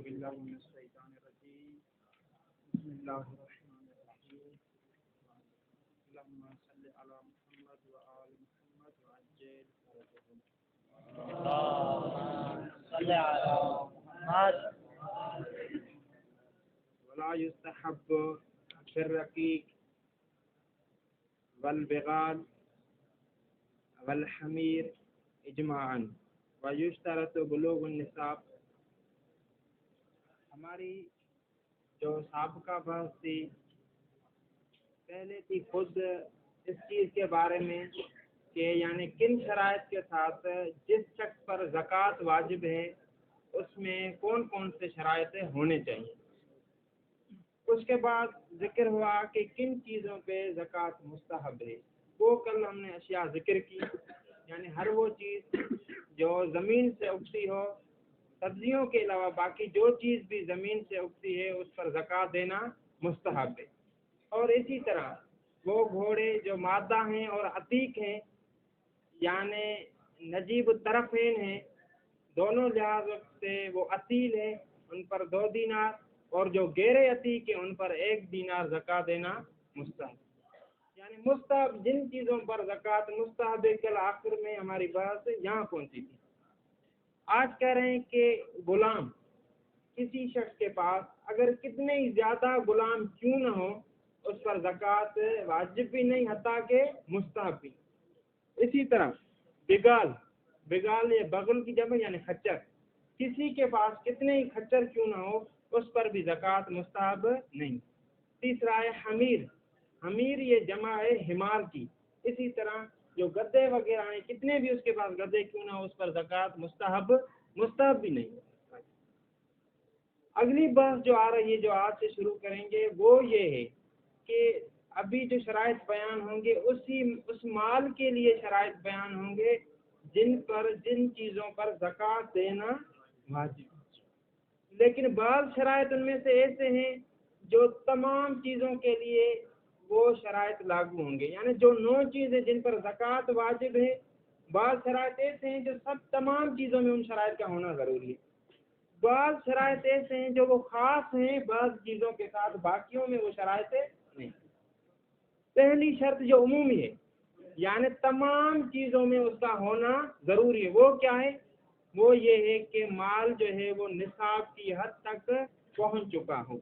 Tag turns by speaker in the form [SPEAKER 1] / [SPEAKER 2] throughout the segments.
[SPEAKER 1] باللہ من الشیطان الرجیم بسم اللہ الرحمن الرحیم اللہم صل علی محمد و آل محمد وعجل فرجهم
[SPEAKER 2] اللهم صل على محمد
[SPEAKER 1] ولا يستحب في الرقيق والبغال والحمیر اجماعاً ویشترط بلوغ النصاب. ہماری جو سابقہ بحث تھی پہلے تھی خود اس چیز کے بارے میں کہ یعنی کن شرائط کے ساتھ جس شخص پر زکوٰۃ واجب ہے اس میں کون کون سے شرائط ہونے چاہیے. اس کے بعد ذکر ہوا کہ کن چیزوں پہ زکوٰۃ مستحب ہے. وہ کل ہم نے اشیاء ذکر کی یعنی ہر وہ چیز جو زمین سے اگتی ہو، سبزیوں کے علاوہ باقی جو چیز بھی زمین سے اگتی ہے اس پر زکوٰۃ دینا مستحب ہے. اور اسی طرح وہ گھوڑے جو مادہ ہیں اور عتیق ہیں یعنی نجیب الطرفین ہیں، دونوں لحاظ سے وہ اصیل ہیں، ان پر 2 دینار، اور جو غیر عتیق ہیں ان پر 1 دینار زکوٰۃ دینا مستحب. یعنی مستحب جن چیزوں پر زکوٰۃ مستحب ہے، کل آخر میں ہماری بات یہاں پہنچی تھی. آج کہہ رہے ہیں کہ غلام کسی شخص کے پاس اگر کتنے ہی زیادہ غلام کیوں نہ ہو اس پر زکوٰۃ واجب بھی نہیں حتیٰ کہ مستحب بھی. اسی طرح بغال یا بغل کی جمع یعنی خچر، کسی کے پاس کتنے ہی خچر کیوں نہ ہو اس پر بھی زکوٰۃ مستحب نہیں. تیسرا ہے حمیر یہ جمع ہے حمار کی. اسی طرح جو گدے وغیرہ ہیں کتنے بھی اس کے پاس گدے کیوں نہ ہو اس پر زکوٰۃ مستحب بھی نہیں. اگلی بحث جو آ رہی ہے جو آج سے شروع کریں گے وہ یہ ہے کہ ابھی جو شرائط بیان ہوں گے اس مال کے لیے شرائط بیان ہوں گے جن چیزوں پر زکوٰۃ دینا واجب. لیکن بعض شرائط ان میں سے ایسے ہیں جو تمام چیزوں کے لیے وہ شرائط لاگو ہوں گے. یعنی جو 9 چیزیں جن پر زکوٰۃ واجب ہے، بعض شرائط ایسے ہیں جو تمام چیزوں میں ان شرائط کا ہونا ضروری ہے. بعض شرائط ایسے ہیں جو وہ خاص ہیں بعض چیزوں کے ساتھ، باقیوں میں وہ شرائط نہیں. پہلی شرط جو عمومی ہے یعنی تمام چیزوں میں اس کا ہونا ضروری ہے، وہ کیا ہے؟ وہ یہ ہے کہ مال جو ہے وہ نصاب کی حد تک پہنچ چکا ہو.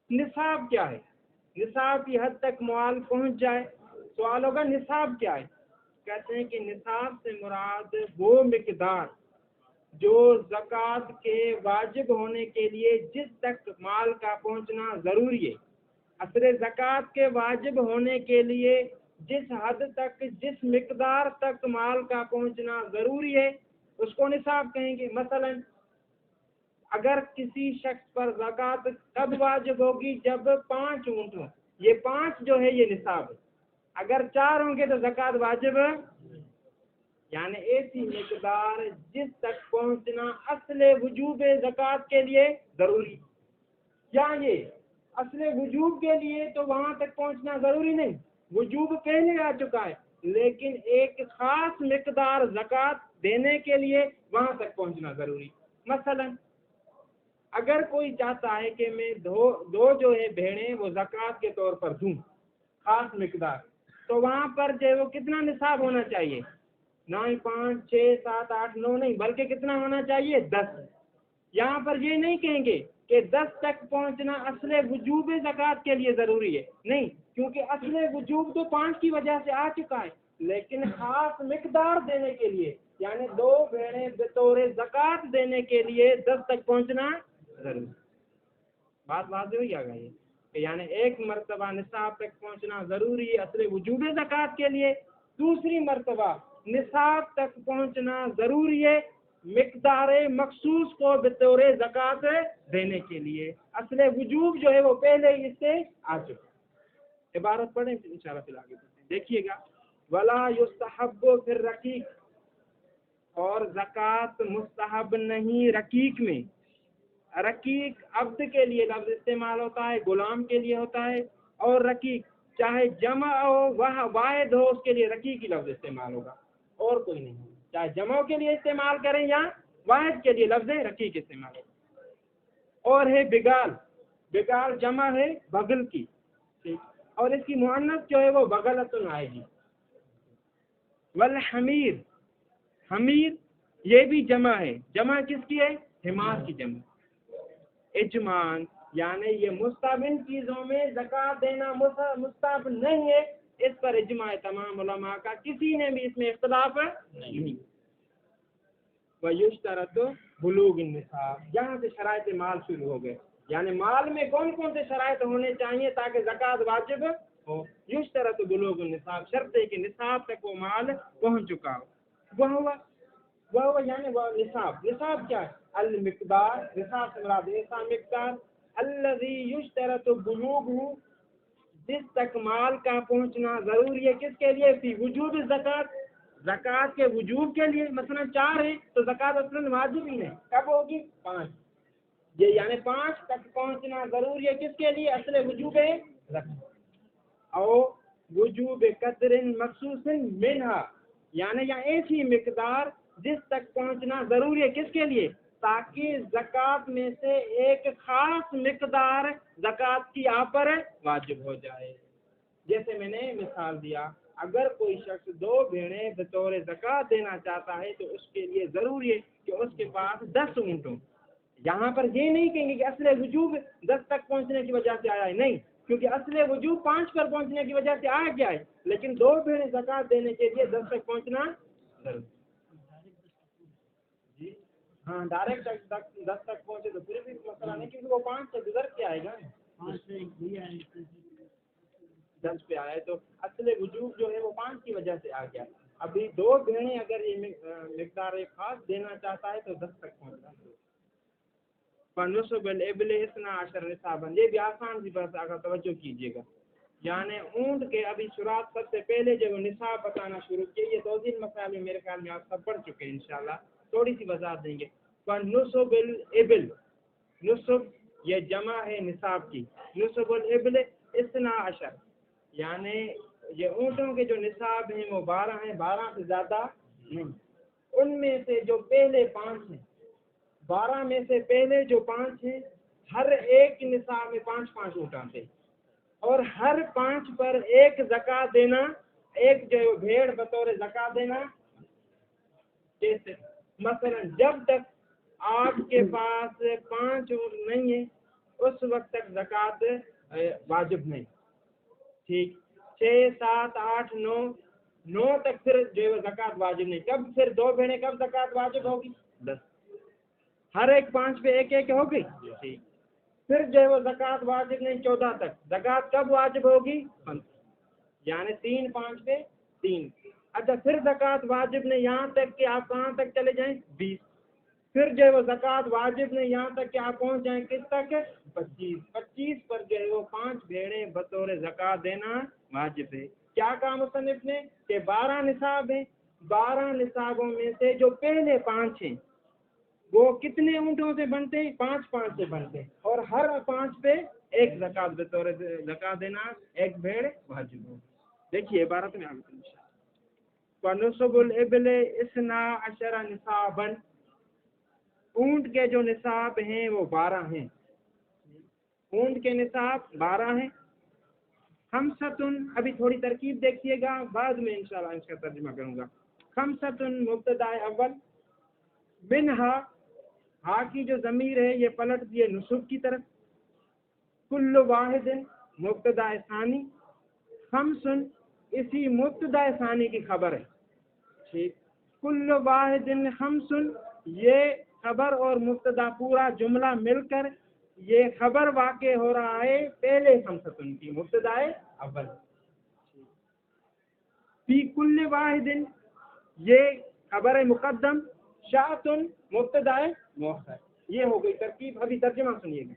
[SPEAKER 1] نصاب کیا ہے؟ نصاب کی حد تک مال پہنچ جائے. سوال ہوگا نصاب کیا ہے؟ کہتے ہیں کہ نصاب سے مراد وہ مقدار جو زکوٰۃ کے واجب ہونے کے لیے جس تک مال کا پہنچنا ضروری ہے. اصل زکوٰۃ کے واجب ہونے کے لیے جس حد تک جس مقدار تک مال کا پہنچنا ضروری ہے اس کو نصاب کہیں گے. مثلا اگر کسی شخص پر زکوٰۃ کب واجب ہوگی؟ جب 5 اونٹ ہوں. یہ 5 جو ہے یہ نصاب ہے. اگر 4 ہوں گے تو زکوٰۃ واجب ہے. یعنی ایسی مقدار جس تک پہنچنا اصل وجوب زکوٰۃ کے لیے ضروری. یا یہ اصل وجوب کے لیے تو وہاں تک پہنچنا ضروری نہیں، وجوب پہلے آ چکا ہے، لیکن ایک خاص مقدار زکوٰۃ دینے کے لیے وہاں تک پہنچنا ضروری. مثلا اگر کوئی چاہتا ہے کہ میں دو جو ہے بھیڑیں وہ زکوٰۃ کے طور پر دوں خاص مقدار، تو وہاں پر جو ہے وہ کتنا نصاب ہونا چاہیے؟ نہ 5 6 7 8 9 نہیں، بلکہ کتنا ہونا چاہیے؟ 10. یہاں پر یہ نہیں کہیں گے کہ 10 تک پہنچنا اصل وجوب زکوٰۃ کے لیے ضروری ہے، نہیں، کیونکہ اصل وجوب تو 5 کی وجہ سے آ چکا ہے، لیکن خاص مقدار دینے کے لیے یعنی 2 بھیڑیں بطور زکوٰۃ دینے کے لیے 10 تک پہنچنا ضروری. بات واضح ہوئی آ گئی کہ یعنی ایک مرتبہ نصاب تک پہنچنا ضروری ہے اصل وجوب زکوٰۃ کے لیے، دوسری مرتبہ نصاب تک پہنچنا ضروری ہے مقدار مخصوص کو بطور زکوٰۃ دینے کے لیے. اصل وجوب جو ہے وہ پہلے ہی اس سے آ چکا. عبارت پڑھیں انشاءاللہ پھر آگے بڑھتے ہیں. دیکھیے گا ولا یستحب فی الرقیق، اور زکوٰۃ مستحب نہیں رقیق میں. رقیق عبد کے لیے لفظ استعمال ہوتا ہے، غلام کے لیے ہوتا ہے، اور رقیق چاہے جمع ہو واحد ہو اس کے لیے رقیق ہی لفظ استعمال ہوگا اور کوئی نہیں. چاہے جمع کے لیے استعمال کریں یا واحد کے لیے لفظ رقیق استعمال ہوگا. اور ہے بگال، بگال جمع ہے بغل کی، ٹھیک، اور اس کی مؤنث جو ہے وہ بغلتن آئے گی۔ والحمیر، حمیر یہ بھی جمع ہے، جمع کس کی ہے؟ حمار کی جمع۔ اجمان یعنی یہ مستحب چیزوں میں زکوٰۃ دینا مستحب نہیں ہے، اس پر اجماع تمام علماء کا، کسی نے بھی اس میں اختلاف نہیں۔ وَيُشْتَرَطُ بُلُوغُ النِّصَابِ، یہاں سے شرائط مال شروع ہو گئے، یعنی مال میں کون کون سے شرائط ہونے چاہیے تاکہ زکوٰۃ واجب ہو؟ یشترط بلوغ النصاب، شرط ہے کہ نصاب تک وہ مال پہنچ چکا ہو۔ وہ یعنی وہ نصاب، نصاب کیا ہے؟ المقدار، نصاب سے مراد ایسا مقدار الذی یشترط بلوغہ، جس تک مال کا پہنچنا ضروری ہے، کس کے لیے؟ فی وجوب الزکوٰۃ، زکوٰۃ کے وجوب کے لیے۔ مثلا 4 ہے تو زکوٰۃ اصلاً واجب ہی ہے، کب ہوگی؟ 5، یہ یعنی 5 تک پہنچنا ضروری ہے، کس کے لیے؟ اصل وجوب ہے زکوٰۃ۔ اور وجوب قدر مخصوص منہا، یعنی یا ایسی مقدار جس تک پہنچنا ضروری ہے، کس کے لیے؟ تاکہ زکوٰۃ میں سے ایک خاص مقدار زکوٰۃ کی آپ پر واجب ہو جائے۔ جیسے میں نے مثال دیا، اگر کوئی شخص 2 بھیڑیں بطور زکوٰۃ دینا چاہتا ہے تو اس کے لیے ضروری ہے کہ اس کے پاس 10 اونٹ ہوں۔ یہاں پر یہ نہیں کہیں گے کہ اصل وجوب 10 تک پہنچنے کی وجہ سے آیا ہے، نہیں، کیونکہ اصل وجوب 5 پر پہنچنے کی وجہ سے آیا کیا ہے، لیکن 2 بھیڑیں زکوٰۃ دینے کے لیے 10 تک پہنچنا ضروری۔ جی ہاں، ڈائریکٹ 10 تک پہنچے تو پھر بھی مسئلہ نہیں، کیونکہ وہ 5 سے گزر کے آئے گا، 10 پہ آئے تو اصل وجوب جو ہے وہ 5 کی وجہ سے آ گیا۔ ابھی 2 بھیڑیں اگر یہ مقدار خاص دینا چاہتا ہے تو 10 تک پہنچنا ہے۔ فنصب الابل 12 نصابا، یہ بھی آسان سی بات، اگر توجہ کیجیے گا، یعنی اونٹ کے ابھی شروعات سب سے پہلے جب نصاب بتانا شروع کیے، یہ 2-3 مسائل میں میرے خیال میں آپ سب پڑھ چکے ہیں، انشاءاللہ تھوڑی سی وضاحت دیں گے۔ فنصب الابل، نصب یہ جمع ہے نصاب کی، نصب الابل 12، یعنی یہ اونٹوں کے جو نصاب ہیں وہ 12 ہیں، 12 سے زیادہ نہیں۔ ان میں سے جو پہلے 5 ہیں، 12 میں سے پہلے جو 5 ہیں، ہر ایک نصاب میں 5 اونٹ آتے، اور ہر 5 پر ایک زکوٰۃ دینا، ایک جو بھیڑ بطور زکوٰۃ دینا۔ جیسے مثلا جب تک آپ کے پاس 5 اونٹ نہیں ہیں اس وقت تک زکوٰۃ واجب نہیں، ٹھیک، 6، 7، 8، 9 تک پھر جو زکوٰۃ واجب نہیں۔ کب پھر 2 بھیڑیں کب زکوٰۃ واجب ہوگی؟ 10، ہر ایک 5 پہ ایک ہوگی، ٹھیک، پھر جو ہے وہ زکوٰۃ واجب نہیں 14 تک۔ زکوٰۃ کب واجب ہوگی؟ 5، یعنی 3 5 پہ 3۔ اچھا، پھر زکوٰۃ واجب نہیں یہاں تک کہ آپ کہاں تک چلے جائیں؟ 20۔ پھر جو ہے وہ زکوٰۃ واجب نہیں یہاں تک کہ آپ پہنچ جائیں کس تک؟ 25۔ 25 پر جو ہے وہ 5 بھیڑیں بطور زکوٰۃ دینا واجب ہے۔ کیا کہا مصنف نے کہ 12 نصاب ہیں، 12 نصابوں میں سے جو پہلے 5 ہیں وہ کتنے اونٹوں سے بنتے ہیں؟ 5 سے بنتے ہیں، اور ہر 5 پہ ایک زکوٰۃ بطور زکوٰۃ دینا، ایک بھیڑ واجب ہو۔ دیکھیے عبارت میں آگے فنصب الابل 12 نصابا، اونٹ کے جو نصاب ہیں وہ 12 ہیں، اونٹ کے نصاب 12 ہیں۔ خمسۃ، ابھی تھوڑی ترکیب دیکھیے گا، بعد میں انشاءاللہ اس کا ترجمہ کروں گا۔ خمسۃ مبتدا اول، منہا، ہا کی جو ضمیر ہے یہ پلٹ دیے نصب کی طرف، کل واحد مبتدا ثانی، خمس اسی مبتدا ثانی کی خبر ہے، ٹھیک، کل واحد خمس، یہ خبر اور مبتدا پورا جملہ مل کر یہ خبر واقع ہو رہا ہے پہلے خمسۃن کی، مبتدا اول۔ فی کل واحد، یہ خبر مقدم، شاۃن مبتدا مؤخر، یہ ہو گئی ترکیب۔ ابھی ترجمہ سنیے گا۔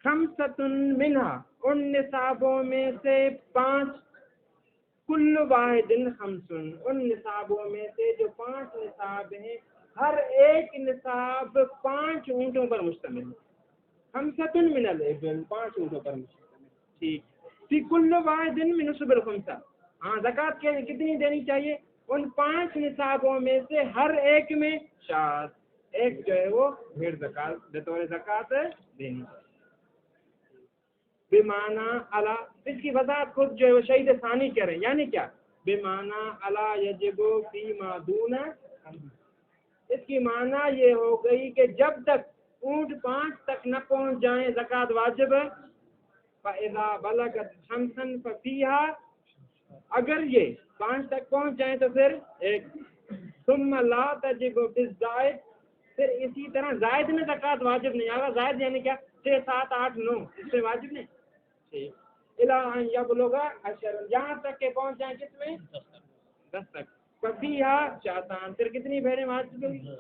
[SPEAKER 1] خمسۃ منہا، ان نصابوں میں سے 5، کل واحد خمسن، ان نصابوں میں سے جو 5 نصاب ہیں ہر ایک نصاب 5 اونٹوں پر مشتمل ہے۔ خمسۃ من الابل، 5 اونٹوں پر مشتمل، ٹھیک۔ فی کل واحد من نصب الخمسہ، ہاں زکوٰۃ کتنی دینی چاہیے؟ ان 5 نصابوں میں سے ہر ایک میں شاۃ، ایک جو ہے وہ بھیڑ زکات بطور زکات دینی بمعنی علا. اس کی وضاحت خود جو ہے وہ شہید ثانی کہہ رہے ہیں. یعنی کیا؟ بمعنی علا یجب فیما دون. اس کی معنی یہ ہو گئی کہ جب تک اونٹ 5 تک نہ پہنچ جائیں زکات واجب ہے. فَإِذَا بَلَغَتْ خَمْسًا فَفِيهَا. اگر یہ 5 تک پہنچ جائیں تو پھر ایک. ثم لا تجب فی الزائد. پھر اسی طرح زائد میں زکات واجب نہیں آگا. زائد یعنی کیا؟ 6 7 8 9 اس میں واجب نہیں. ٹھیک الا ان یبلغ 10. یہاں تک کہ پہنچ جائیں کس میں؟ 10 تک. فَفِيهَا شاتان. پھر کتنی بھیڑیں واجب ہوگی؟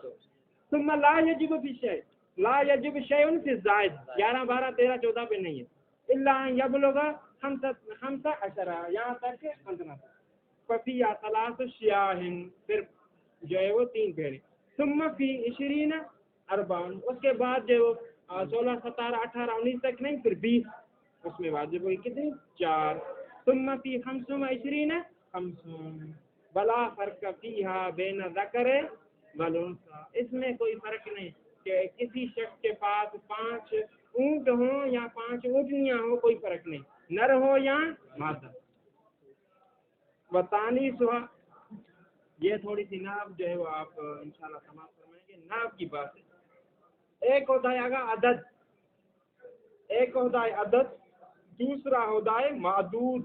[SPEAKER 1] ثم لا یجب فی الشیء. لا یجب شیء فی الزائد. 11 12 13 14 پہ نہیں ہے. الا ان یبلغ 15. یہاں تک 15. فَفِيهَا 3 شیاہ. پھر جو ہے وہ 3 بھیڑیں. ثم فی 20 40. اس کے بعد جو 16 17 18 19 تک نہیں پھر 20 اس میں واجب ہوئی کتنی؟ 4. ثم فی 25 50. بلا فرق فیہا بین ذکر والانثی. اس میں کوئی فرق نہیں کہ کسی شخص کے پاس 5 اونٹ ہوں یا 5 اونٹنیاں ہوں. کوئی فرق نہیں نر ہو یا مادہ. وطانی سوا. یہ تھوڑی سی ناب جو ہے وہ آپ انشاءاللہ سماعت فرمائیں گے. ناب کی بات ہے. ایک ہوتا ہے آگا عدد. ایک ہوتا ہے عدد. دوسرا ہوتا ہے معدود.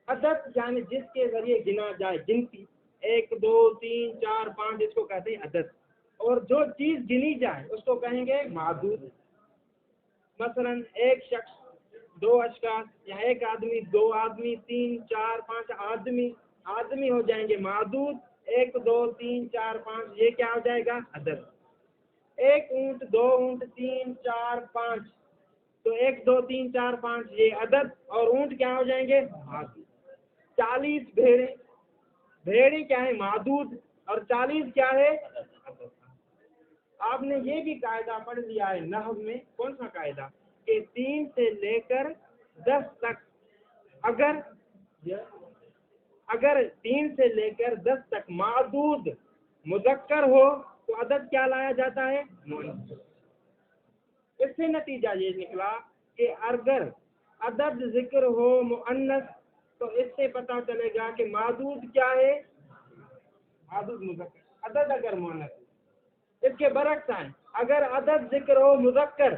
[SPEAKER 1] عدد یعنی جس کے ذریعے گنا جائے گنتی. 1 2 3 4 5 اس کو کہتے ہیں عدد. اور جو چیز گنی جائے اس کو کہیں گے معدود. مثلا ایک شخص 2 اشخاص یا ایک آدمی 2 آدمی 3 4 5 آدمی ہو جائیں گے معدود. 1 2 3 4 5 یہ کیا ہو جائے گا؟ عدد. ایک اونٹ 2 اونٹ 3 4 5 تو 1 2 3 4 5 یہ عدد اور اونٹ کیا ہو جائیں گے؟ معدود. 40 بھیڑیں کیا ہے؟ معدود. اور 40 کیا ہے؟ عدد. آپ نے یہ بھی قاعدہ پڑھ لیا ہے نحو میں. کون سا قاعدہ؟ کہ 3 سے لے کر 10 تک اگر 3 سے لے کر 10 تک معدود مذکر ہو تو عدد کیا لایا جاتا ہے؟ مؤنث. اس سے نتیجہ یہ نکلا کہ اگر عدد ذکر ہو مؤنث تو اس سے پتہ چلے گا کہ معدود کیا ہے؟ معدود مذکر. عدد اگر مؤنث. اس کے برعکس ہے اگر عدد ذکر ہو مذکر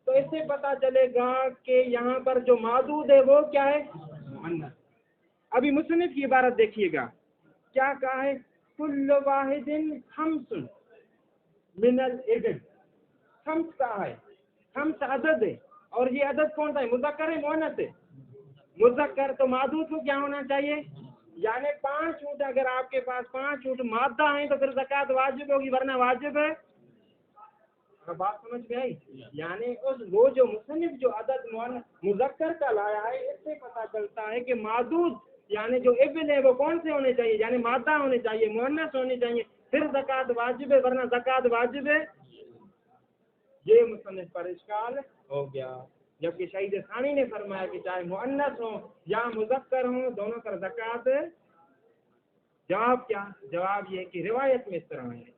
[SPEAKER 1] تو اس سے پتہ چلے گا کہ یہاں پر جو معدود ہے وہ کیا ہے؟ مؤنث. ابھی مصنف کی عبارت دیکھیے گا کیا کہا ہے؟ کل واحد خمس من الابل. خمس کہا ہے. خمس عدد ہے اور یہ عدد کون سا ہے؟ مذکر ہے مؤنث ہے؟ مذکر. تو معدود کو کیا ہونا چاہیے؟ یعنی 5 اونٹ. اگر آپ کے پاس 5 اونٹ مادہ ہیں تو پھر زکات واجب ہوگی ورنہ واجب ہے. بات سمجھ میں آئی؟ یعنی وہ جو مصنف جو عدد مذکر کا لایا ہے اس سے پتہ چلتا ہے کہ معدود یعنی جو ابل ہے وہ کون سے ہونے چاہیے؟ یعنی مادہ ہونے چاہیے مؤنث ہونے چاہیے پھر زکات واجب ہے ورنہ زکات واجب ہے. یہ مصنف پر اشکال ہو گیا. جبکہ شہید ثانی نے فرمایا کہ چاہے مؤنث ہوں یا مذکر ہوں دونوں پر زکات. جواب کیا؟ جواب یہ کہ روایت میں اس طرح ہے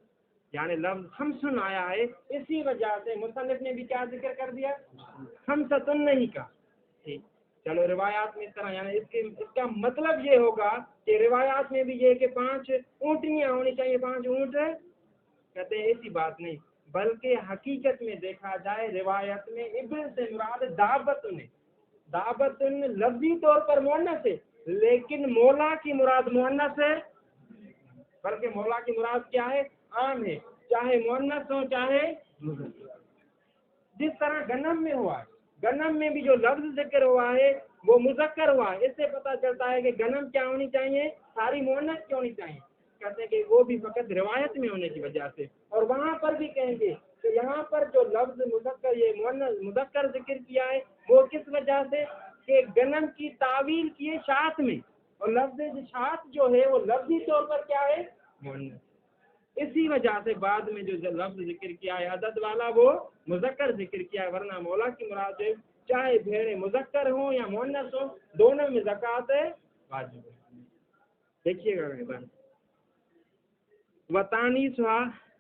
[SPEAKER 1] یعنی لفظ خمسن آیا ہے اسی وجہ سے مصنف نے بھی کیا ذکر کر دیا؟ خمسۃن نہیں کہا. ٹھیک چلو روایات میں اس طرح یعنی اس کا مطلب یہ ہوگا کہ روایات میں بھی یہ کہ 5 اونٹنیاں ہونی چاہیے 5 اونٹ. کہتے ہیں ایسی بات نہیں بلکہ حقیقت میں دیکھا جائے روایت میں ابل سے مراد دابتن ہے. دابتن لفظی طور پر مؤنث ہے لیکن مولا کی مراد مؤنث ہے. بلکہ مولا کی مراد کیا ہے؟ عام ہے چاہے مؤنث ہو چاہے مذکر. جس طرح گنم میں ہوا ہے گنم میں بھی جو لفظ ذکر ہوا ہے وہ مذکر ہوا ہے. اس سے پتہ چلتا ہے کہ گنم کیا ہونی چاہیے؟ ساری مؤنث کیوں ہونی چاہیے؟ کہتے ہیں کہ وہ بھی فقط روایت میں ہونے کی وجہ سے. اور وہاں پر بھی کہیں گے کہ یہاں پر جو لفظ مذکر یہ مذکر ذکر کیا ہے وہ کس وجہ سے کہ گنم کی تعویل کی ہے شاعت میں اور لفظ شاعت جو ہے وہ لفظی طور پر کیا ہے؟ مؤنث. اسی وجہ سے بعد میں جو لفظ ذکر کیا ہے عدد والا وہ مذکر ذکر کیا ہے ورنہ مولا کی مراد ہے چاہے بھیڑیں مذکر ہوں یا مؤنث ہوں دونوں میں زکات واجب ہے. دیکھیے گا وطانی سوا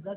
[SPEAKER 2] 10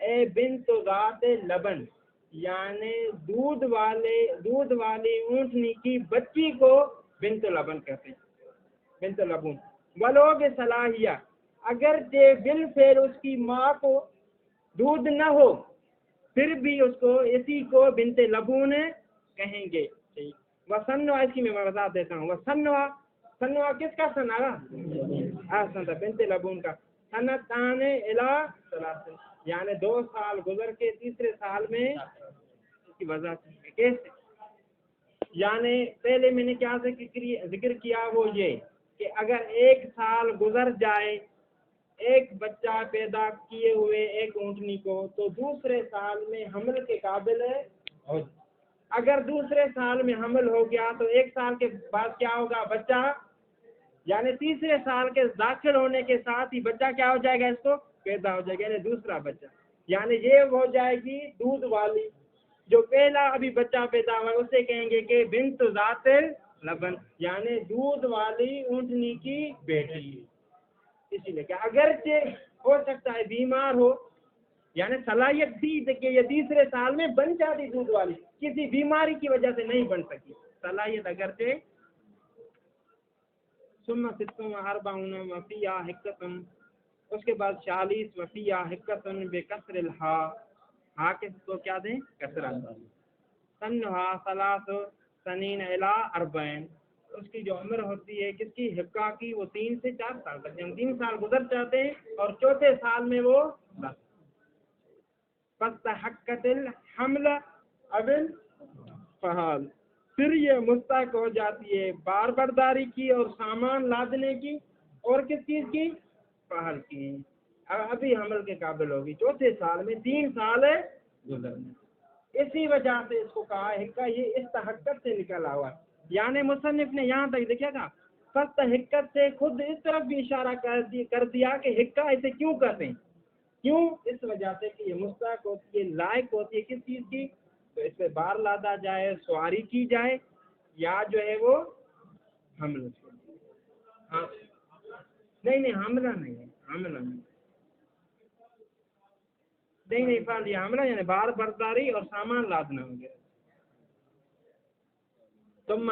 [SPEAKER 1] اے بنت ذات لبن، یعنی دودھ والی اونٹنی کی بچی کو بنت لبن کہتے ہیں، بنت لبون۔ ولو بصلاحیہ، اگرچہ بالفعل اس کی ماں کو دودھ نہ ہو پھر بھی اس کو اسی کو بنت لبون کہیں گے۔ وسنوا، اس کی میں وضاحت دیتا ہوں۔ سنوا کس کا سن آگا؟ بنت لبون کا۔ سنتان الی ثلاث، یعنی 2 سال گزر کے تیسرے سال میں اس کی وضاحت کیسے، یعنی پہلے میں نے کیا ذکر کیا وہ یہ کہ اگر 1 سال گزر جائے ایک بچہ پیدا کیے ہوئے ایک اونٹنی کو تو دوسرے سال میں حمل کے قابل ہے۔ اگر دوسرے سال میں حمل ہو گیا تو 1 سال کے بعد کیا ہوگا؟ بچہ، یعنی تیسرے سال کے داخل ہونے کے ساتھ ہی بچہ کیا ہو جائے گا؟ اس کو پیدا ہو جائے گا، یعنی دوسرا بچہ، یعنی یہ ہو جائے گی دودھ والی۔ جو پہلا ابھی بچہ پیدا ہوا اسے کہیں گے کہ بنت ذات لبن، یعنی دودھ والی اونٹنی کی بیٹی۔ اسی لیے کہ اگرچہ ہو سکتا ہے بیمار ہو، یعنی صلاحیت تھی کہ یہ تیسرے سال میں بن جاتی دودھ والی، کسی بیماری کی وجہ سے نہیں بن سکی صلاحیت اگرچہ۔ ثم 46 وفیہ حکتن، اس کے بعد 46 وفیہ حکتن بکسر الہا، ہا کے تو کیا دیں؟ کسرہ۔ سنہا 3 سنین الی 40، اس کی جو عمر ہوتی ہے کس کی؟ حقہ کی، وہ 3 سے 4 سال تک، یعنی 3 سال گزر جاتے ہیں اور چوتھے سال میں وہ فاستحقت الحمل اب الفحال، پھر یہ مستحق ہو جاتی ہے بار برداری کی اور سامان لادنے کی، اور کس چیز کی؟ فحل کی، ابھی حمل کے قابل ہوگی چوتھے سال میں، 3 سال گزرنے۔ اسی وجہ سے اس کو کہا حقہ، یہ استحقت سے نکلا ہوا، یعنی مصنف نے یہاں تک دیکھا تھا فاستحقت سے خود اس طرف بھی اشارہ کر دیا کہ حقہ اسے کیوں کہتے ہیں، کیوں؟ اس وجہ سے کہ یہ مستحق ہوتی ہے، لائق ہوتی ہے کس چیز کی؟ تو اس پہ بار لادا جائے، سواری کی جائے، یا جو ہے وہ حمل۔ ہاں نہیں حملہ نہیں ہے، حملہ نہیں فعل، یہ حملہ یعنی بار برداری اور سامان لادنا ہو گیا۔ ثم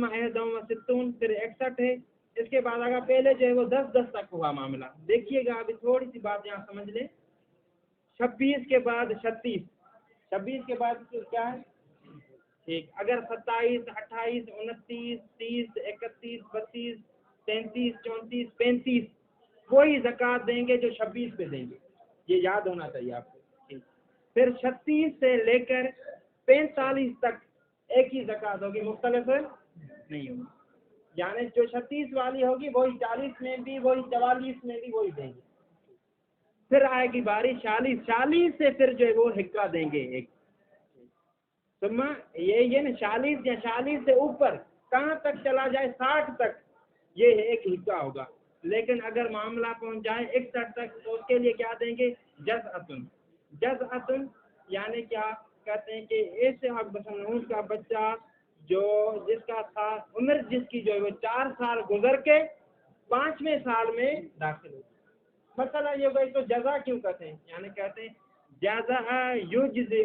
[SPEAKER 1] 61 پھر 61 ہے، اس کے بعد اگر پہلے جو ہے وہ 10 تک ہوا معاملہ، دیکھیے گا ابھی تھوڑی سی بات یہاں سمجھ لیں۔ 26 کے بعد 36، 26 کے بعد کیا ہے؟ ٹھیک، اگر 27 28 29 30 31 32 33 34 35 وہی زکوٰۃ دیں گے جو 26 پہ دیں گے، یہ یاد ہونا چاہیے آپ کو۔ پھر 36 سے لے کر 45 تک ایک ہی زکوٰۃ ہوگی، مختلف نہیں ہوگی، یعنی جو 36 والی ہوگی وہی 40 میں بھی، وہی 44 میں بھی وہی دیں گے۔ پھر آئے گی باری 40 سے پھر جو ہے وہ حقہ دیں گے ایک، ثم یہ نا 40 یا 40 سے اوپر کہاں تک چلا جائے 60 تک یہ ایک حقہ ہوگا، لیکن اگر معاملہ پہنچ جائے 61 تک تو اس کے لیے کیا دیں گے؟ جزءۃ، یعنی کیا کہتے ہیں کہ ایسے نوح کا بچہ جو جس کا تھا عمر جس کی جو ہے وہ 4 سال گزر کے 5ویں سال میں داخل ہو، مسئلہ یہ ہوگا تو جزا کیوں کہتے ہیں؟ یعنی کہتے ہیں جزا یجزئ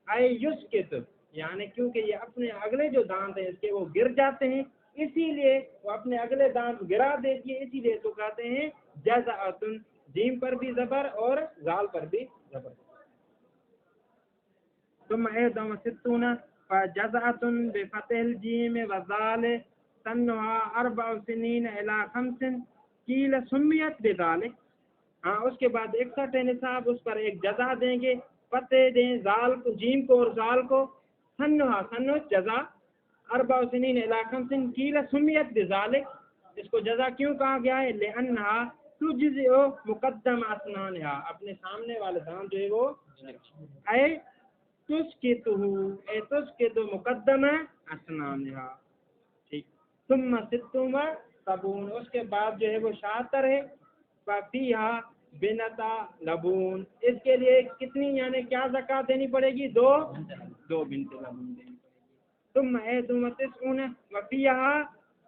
[SPEAKER 1] اے یسقط، یعنی کیونکہ یہ اپنے اگلے جو دانت ہیں اس کے وہ گر جاتے ہیں، اسی لیے وہ اپنے اگلے دانت گرا دیتی ہے، اسی لیے تو کہتے ہیں جزءۃ، جیم پر بھی زبر اور زال پر بھی زبر۔ ثم 61 فجزءۃ بفتح الجیم وزال سنها 4 سنین الی 5 قیل سمیت بذلک، ہاں اس کے بعد 61 نصاب، اس پر ایک جزا دیں گے، فتح دیں زال کو، جیم کو اور زال کو، سنو جزا 4 سنین الی 5 قیل سمیت بذلک، اس کو جزا کیوں کہا گیا ہے؟ لأنہا تجزئ مقدم اسنانہا، اپنے سامنے والے دانت جو ہے وہ اے تسقط مقدم اسنانہا، ٹھیک۔ ثم 76 اس کے بعد جو ہے وہ 76 ہے، فیہا بنتا لبون، اس کے لیے کتنی یعنی کیا زکوٰۃ دینی پڑے گی؟ 2 بنت لبون دینی پڑے گی۔ ثم 91 وفیہا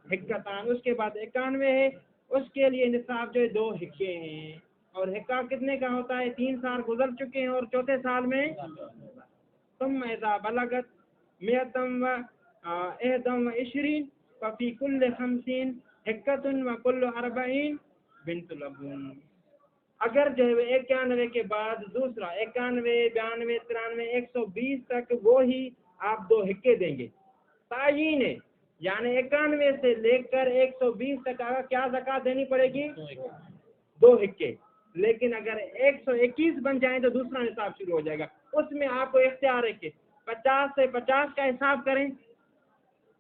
[SPEAKER 1] حقتان، اس کے بعد 91 ہے، اس کے لیے نصاب جو ہے 2 حقے ہیں، اور حقہ کتنے کا ہوتا ہے؟ 3 سال گزر چکے ہیں اور چوتھے سال میں ثم اذا بلغت 121 ففي كل 50 حقۃ وكل 40 بنت لبون. اگر جو ہے 91 کے بعد دوسرا 91 92 93 120 تک وہی آپ 2 حقے دیں گے. تعین ہے یعنی 91 سے لے کر 120 تک کیا زکوٰۃ دینی پڑے گی؟ 2 حقے. لیکن اگر 121 بن جائیں تو دوسرا نصاب شروع ہو جائے گا. اس میں آپ کو اختیار ہے کہ 50 سے 50 کا حساب کریں،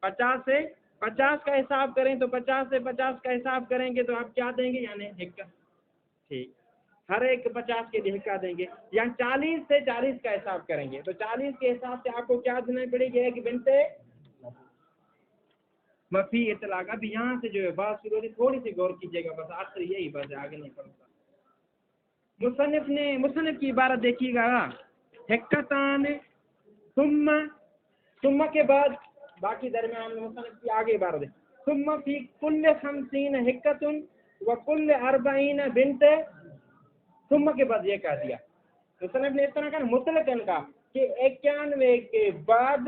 [SPEAKER 1] 50 سے 50 کا حساب کریں تو 50 سے 50 کا حساب کریں گے تو آپ کیا دیں گے؟ یعنی حقہ. ٹھیک، ہر ایک 50 کے لیے حقہ دیں گے. یا 40 سے 40 کا حساب کریں گے تو 40 کے حساب سے آپ کو کیا دینا پڑے گی؟ ایک بنت مفی اطلاق. اب یہاں سے جو ہے بات شروع ہوتی، تھوڑی سی غور کیجیے گا، بس آخر یہی بات ہے، آگے نہیں پڑھتا. مصنف کی عبارت دیکھیے گا، حقتان ثم کے بعد باقی درمیان میں مصنف کی آگے عبارت ہے ثم فی کل 50 حقۃ وکل 40 بنت. ثم کے بعد یہ کہہ دیا مصنف نے اس طرح کا مطلقاً کہا کہ 91 کے بعد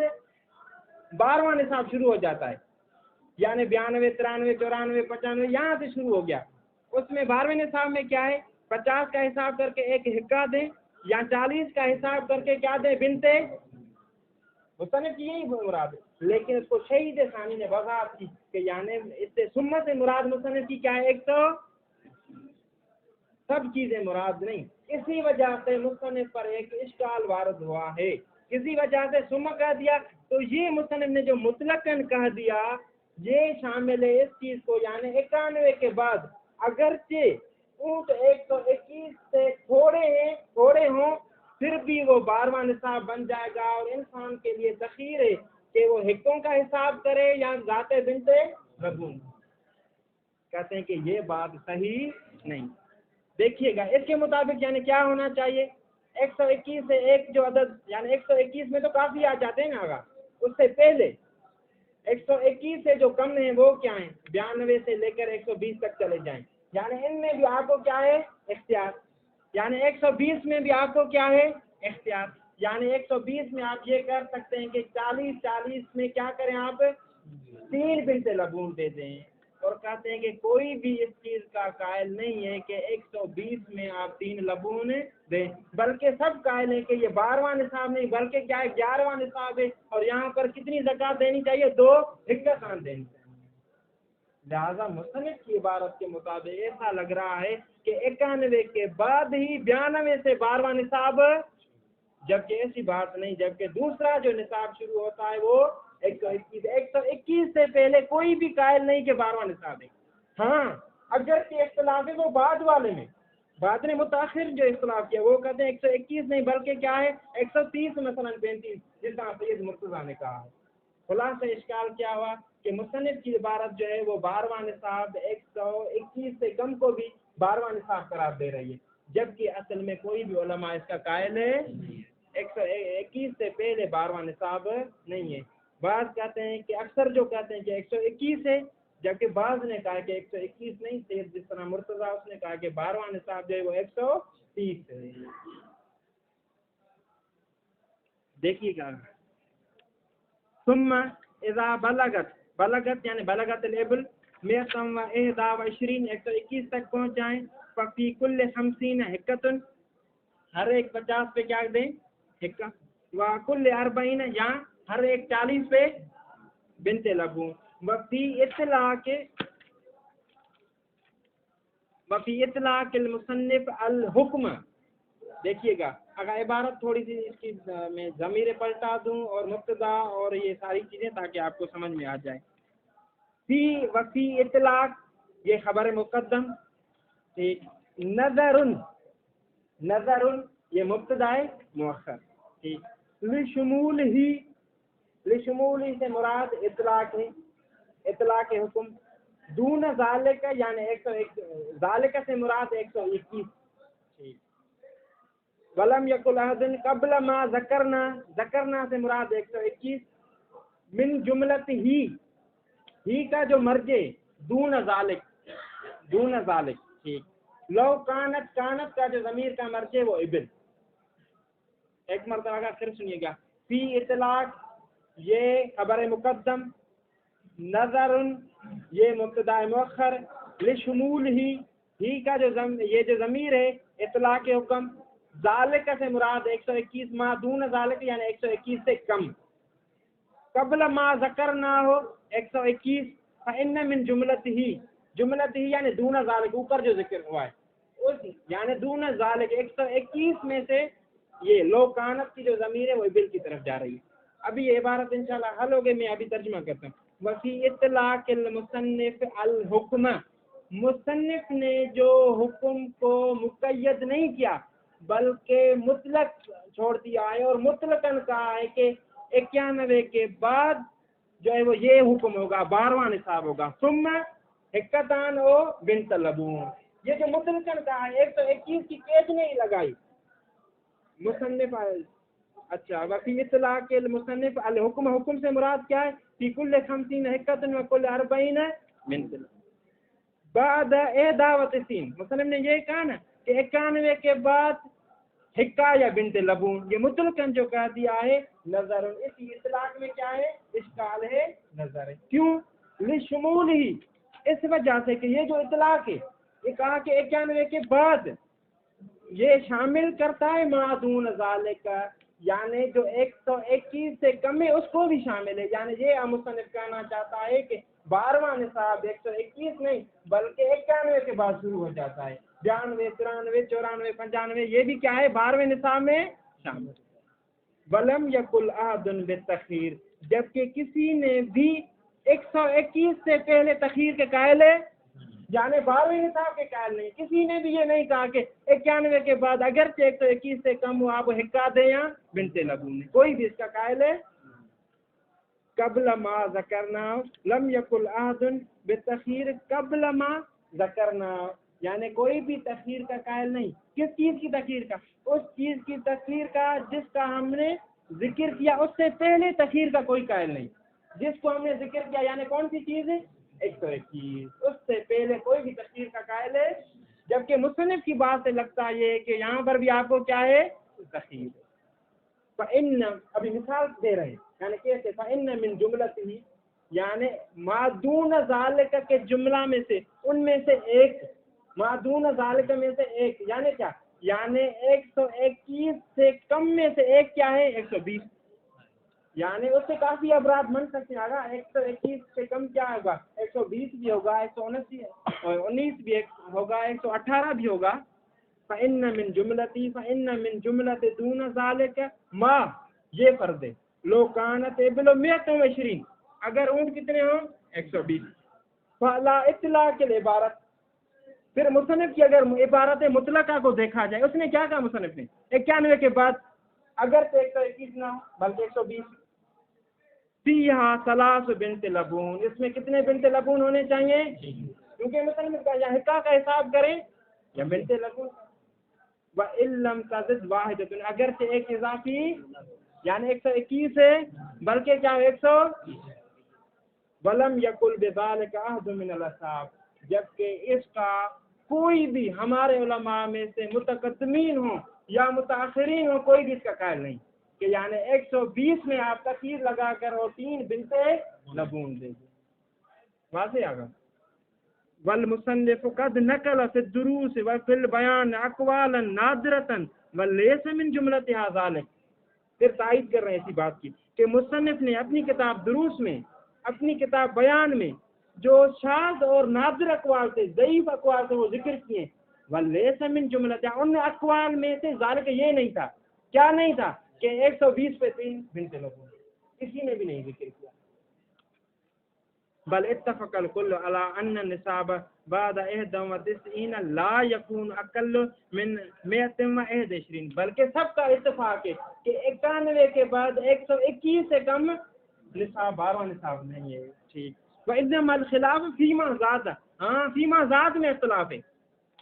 [SPEAKER 1] 12واں نصاب شروع ہو جاتا ہے، یعنی 92 93 94 95 یہاں سے شروع ہو گیا. اس میں 12ویں نصاب میں کیا ہے؟ 50 کا حساب کر کے ایک حقہ دیں یا 40 کا حساب کر کے کیا دیں؟ بنتے. مصنف کی یہی مراد ہے، لیکن اس کو شہید ثانی نے وضاحت کی کہ یعنی اس سے سمت سے مراد مصنف کی کیا ہے؟ ایک تو سب چیزیں مراد نہیں. اسی وجہ سے مصنف پر ایک اشکال وارد ہوا ہے، کسی وجہ سے سمت کہہ دیا تو یہ مصنف نے جو مطلقاً کہہ دیا یہ شامل ہے اس چیز کو، یعنی 91 کے بعد اگرچہ اونٹ 121 سے تھوڑے ہوں پھر بھی وہ 12واں نصاب بن جائے گا. اور انسان کے لیے تخیر ہے کہ وہ حقوں کا حساب کرے یا ذات بنت لبون. کہتے ہیں کہ یہ بات صحیح نہیں. دیکھیے گا اس کے مطابق یعنی کیا ہونا چاہیے؟ 121 سے ایک جو عدد یعنی 121 میں تو کافی آ جاتے ہیں نا، آگا اس سے پہلے 121 سے جو کم ہیں وہ کیا ہیں؟ 92 سے لے کر 120 تک چلے جائیں. یعنی ان میں بھی آپ کو کیا ہے؟ اختیار. یعنی 120 میں بھی آپ کو کیا ہے؟ اختیار. یعنی 120 میں آپ یہ کر سکتے ہیں کہ 40 میں کیا کریں؟ آپ 3 بنت لبون دے دیں. اور کہتے ہیں کہ کوئی بھی اس چیز کا قائل نہیں ہے کہ 120 میں آپ 3 لبون دیں، بلکہ سب قائل ہیں کہ یہ 12واں نصاب نہیں بلکہ کیا ہے؟ 11واں نصاب ہے. اور یہاں پر کتنی زکوٰۃ دینی چاہیے؟ 2 حقتان دینی چاہیے. لہذا مصنف کی عبارت کے مطابق ایسا لگ رہا ہے کہ 91 کے بعد ہی 92 سے 12واں نصاب، جبکہ ایسی بات نہیں، جبکہ دوسرا جو نصاب شروع ہوتا ہے وہ 121 سے پہلے کوئی بھی قائل نہیں کہ 12واں نصاب ہے. ہاں اگر کہ اختلاف ہے وہ بعد نے متاخر جو اختلاف کیا وہ کہتے ہیں 121 نہیں بلکہ کیا ہے 130 مثلا 35 جس طرح سید مرتضیٰ نے کہا ہے. خلاصہ اشکال کیا ہوا کہ مصنف کی عبارت جو ہے وہ 12واں نصاب 121 سے کم کو بھی 12واں نصاب قرار دے رہی ہے، جبکہ اصل میں کوئی بھی علماء اس کا قائل ہے 121 سے پہلے 12واں نصاب نہیں ہے. بعض کہتے ہیں کہ اکثر جو کہتے ہیں کہ 121 ہے، جبکہ بعض نے کہا کہ 121 نہیں تھے، جس طرح مرتضیٰ اس نے کہا کہ 12واں نصاب جو ہے وہ 130 ہے. دیکھیے گا ثم اذا بلغت یعنی بلغت الابل 121 121 تک پہنچ جائیں ففی کل 50 حقۃ، ہر ایک 50 پہ کیا دیں؟ حقہ. وکل 40 یا ہر ایک 40 پہ بنت لبون. وفی اطلاق المصنف الحکم. دیکھیے گا اگر عبارت تھوڑی سی اس کی میں ضمیر پلٹا دوں اور مبتدا اور یہ ساری چیزیں تاکہ آپ کو سمجھ میں آ جائے. وفی اطلاق یہ خبر مقدم، ٹھیک. نظر یہ مبتدا مؤخر، ٹھیک. لشمول ہی سے مراد اطلاق ہے، اطلاق حکم. دون ذالک یعنی 101 ذالک سے مراد 121، ٹھیک. ولم یکل احد قبل ما ذکرنا سے مراد 121. من جملت ہی کا جو مرجع دون ذالک، ٹھیک. لو کانت، کانت کا جو ضمیر کا مرجع وہ ابن. ایک مرتبہ کا پھر سنیے گا. فی اطلاق یہ خبر مقدم، نظر یہ مبتدا مؤخر، لشمول ہی کا یہ جو ضمیر ہے اطلاق حکم، ذالک سے مراد 121 ما دون ذالک یعنی 121 سے کم. قبل ما ذکر نہ ہو 121 فإن من جملت ہی یعنی دون ذالک اوپر جو ذکر ہوا ہے اس یعنی دون ذالک 121 میں سے یہ لو کانت کی جو ضمیر ہے وہ ابل کی طرف جا رہی ہے. ابھی یہ عبارت انشاءاللہ حل ہو گئی، میں ابھی ترجمہ کرتا ہوں. وفی اطلاق المصنف الحکم، مصنف نے جو حکم کو مقید نہیں کیا بلکہ مطلق چھوڑ دیا ہے اور مطلقاً کہا ہے کہ 91 کے بعد جو ہے وہ یہ حکم ہوگا 12واں نصاب ہوگا. ثم حکتان او بنت لبون، یہ جو مطلقاً کہا ہے 121 کی قید نہیں لگائی مصنف. اچھا وفی اطلاق المصنف الحکم، حکم سے مراد کیا ہے؟ فی کل 50 حکتن و کل 40 بنت بعد دعوت سین. مصنف نے یہ کہا نا کہ 91 کے بعد حکا یا بنت لبون، یہ مطلقاً جو کہہ دیا ہے نظر. اس اطلاق میں کیا ہے؟ اشکال ہے، نظر ہے. کیوں؟ لشمول ہی، اس وجہ سے کہ یہ جو اطلاق ہے یہ کہا کہ 91 کے بعد یہ شامل کرتا ہے ما دون ذالک یعنی جو 121 سے کم ہے اس کو بھی شامل ہے. یعنی یہ مصنف کہنا چاہتا ہے کہ 12واں نصاب 121 نہیں بلکہ 91 کے بعد شروع ہو جاتا ہے. 92 93 94 95 یہ بھی کیا ہے 12ویں نصاب میں شامل. ولم یکل احد بالتخیر، جبکہ کسی نے بھی 121 سے پہلے تخیر کے قائل ہے یعنی 12ویں نصاب کے قائل نہیں. کسی نے بھی یہ نہیں کہا کہ 91 کے بعد اگرچہ 121 سے کم ہو آپ حکا دیں یا بنت لبون، کوئی بھی اس کا قائل ہے. قبل ما ذکرنا لم یکل احد بالتخیر، قبل ما ذکرنا یعنی کوئی بھی تخیر کا قائل نہیں. کس چیز کی تخیر کا؟ اس چیز کی تخیر کا جس کا ہم نے ذکر کیا، اس سے پہلے تخیر کا کوئی قائل نہیں. جس کو ہم نے ذکر کیا یعنی کون سی چیز ہے 121، اس سے پہلے کوئی بھی تخیر کا قائل ہے. جبکہ مصنف کی بات سے لگتا ہے یہ کہ یہاں پر بھی آپ کو کیا ہے تخیر. فإن ابھی مثال دے رہے ہیں یعنی کیسے؟ فإن من جملت ہی یعنی ما دون ذالک کے جملہ میں سے ان میں سے ایک، ما دون ذالک میں سے ایک یعنی کیا؟ یعنی 121 سے کم میں سے ایک کیا ہے 120، یعنی اس سے کافی ابراد بن سکتے ہیں. اگر 121 سے کم کیا ہوگا 120 بھی ہوگا، 119 بھی ہوگا، 118 بھی ہوگا. فإن من جملتی فإن من جملت دون ذالک ما یہ فرض ہے لو کانت ابل 120 اگر اونٹ کتنے ہوں 120. فلا اطلاق العبارت، پھر مصنف کی اگر عبارت مطلقہ کو دیکھا جائے اس نے کیا کہا مصنف نے 91 کے بعد اگر 121 نہ ہو بلکہ 120. فیہا ثلاث بنت لبون، اس میں کتنے بنت لبون ہونے چاہیے؟ کیونکہ مصنف کا یا حکا کا حساب کریں یا بنت لبون. وَإِن لَّمْ تَزِدْ وَاحِدَةٌ اگر سے ایک اضافی یعنی 121 ہے بلکہ کیا 100. وَلَمْ يَقُلْ بِذَلِكَ أَحَدٌ مِّنَ الْأَصْحَابِ، جبکہ اس کا کوئی بھی ہمارے علماء میں سے متقدمین ہوں یا متاخرین ہوں کوئی بھی اس کا قائل نہیں کہ یعنی 120 میں آپ تخیر لگا کر اور 3 بنتے لبون دے دیں. واضح آگا. والمصنف قد نقل في الدروس وفي البيان اقوالا نادرة وليس من جملتها ذلك. پھر تائید کر رہے ہیں اسی بات کی کہ مصنف نے اپنی کتاب دروس میں، اپنی کتاب بیان میں جو شاذ اور نادر اقوال سے، ضعیف اقوال سے وہ ذکر کیے. ولیس من جملتها، ان اقوال میں سے ذالک یہ نہیں تھا، کیا نہیں تھا کہ 120 پہ 3 بنت لبون، کسی نے بھی نہیں ذکر کیا. بل اتفق الكل على ان النصاب بعد 91 لا يكون اقل من 121، بلکہ سب کا اتفاق ہے کہ 91 کے بعد 121 سے کم نصاب 12واں نصاب نہیں ہے. ٹھیک. وانما الخلاف فيما زاد، ہاں فيما زاد میں اختلاف ہے.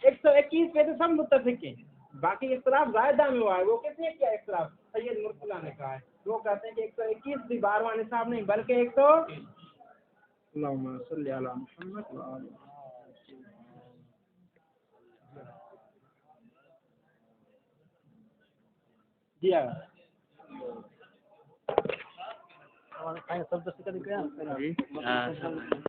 [SPEAKER 1] 121 پہ تو سب متفق ہیں، باقی اختلاف زائدہ میں ہوا ہے. وہ کس نے کیا اختلاف؟ سید مرسلہ نے کہا ہے. وہ کہتے ہیں کہ 121 بھی 12واں نصاب نہیں بلکہ 100. اللهم صل على محمد وعلى آله.
[SPEAKER 2] دیا ہمارا سب دس کا
[SPEAKER 3] جی ہاں